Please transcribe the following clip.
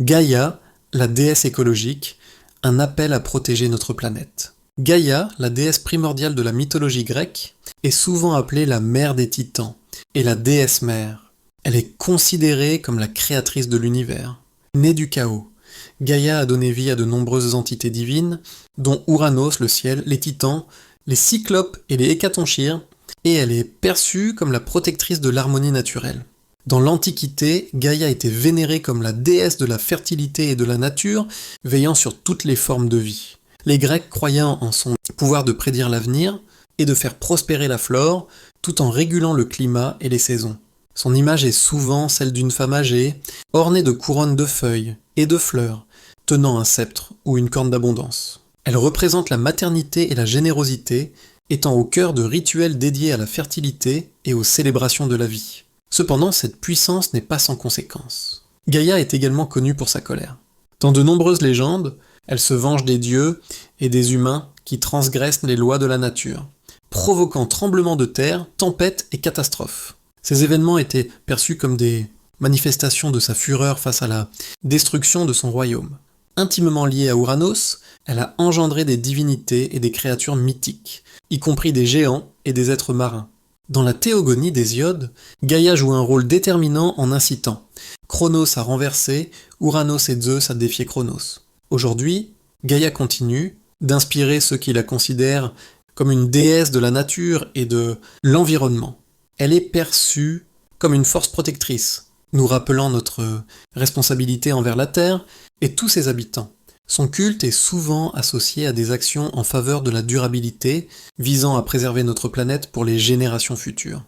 Gaïa, la déesse écologique, un appel à protéger notre planète. Gaïa, la déesse primordiale de la mythologie grecque, est souvent appelée la mère des titans et la déesse mère. Elle est considérée comme la créatrice de l'univers. Née du chaos, Gaïa a donné vie à de nombreuses entités divines, dont Ouranos, le ciel, les titans, les cyclopes et les hécatonchires, et elle est perçue comme la protectrice de l'harmonie naturelle. Dans l'Antiquité, Gaïa était vénérée comme la déesse de la fertilité et de la nature, veillant sur toutes les formes de vie. Les Grecs croyant en son pouvoir de prédire l'avenir et de faire prospérer la flore, tout en régulant le climat et les saisons. Son image est souvent celle d'une femme âgée, ornée de couronnes de feuilles et de fleurs, tenant un sceptre ou une corne d'abondance. Elle représente la maternité et la générosité, étant au cœur de rituels dédiés à la fertilité et aux célébrations de la vie. Cependant, cette puissance n'est pas sans conséquences. Gaïa est également connue pour sa colère. Dans de nombreuses légendes, elle se venge des dieux et des humains qui transgressent les lois de la nature, provoquant tremblements de terre, tempêtes et catastrophes. Ces événements étaient perçus comme des manifestations de sa fureur face à la destruction de son royaume. Intimement liée à Ouranos, elle a engendré des divinités et des créatures mythiques, y compris des géants et des êtres marins. Dans la théogonie d'Hésiode, Gaïa joue un rôle déterminant en incitant Cronos à renverser, Ouranos et Zeus à défier Cronos. Aujourd'hui, Gaïa continue d'inspirer ceux qui la considèrent comme une déesse de la nature et de l'environnement. Elle est perçue comme une force protectrice, nous rappelant notre responsabilité envers la Terre et tous ses habitants. Son culte est souvent associé à des actions en faveur de la durabilité, visant à préserver notre planète pour les générations futures.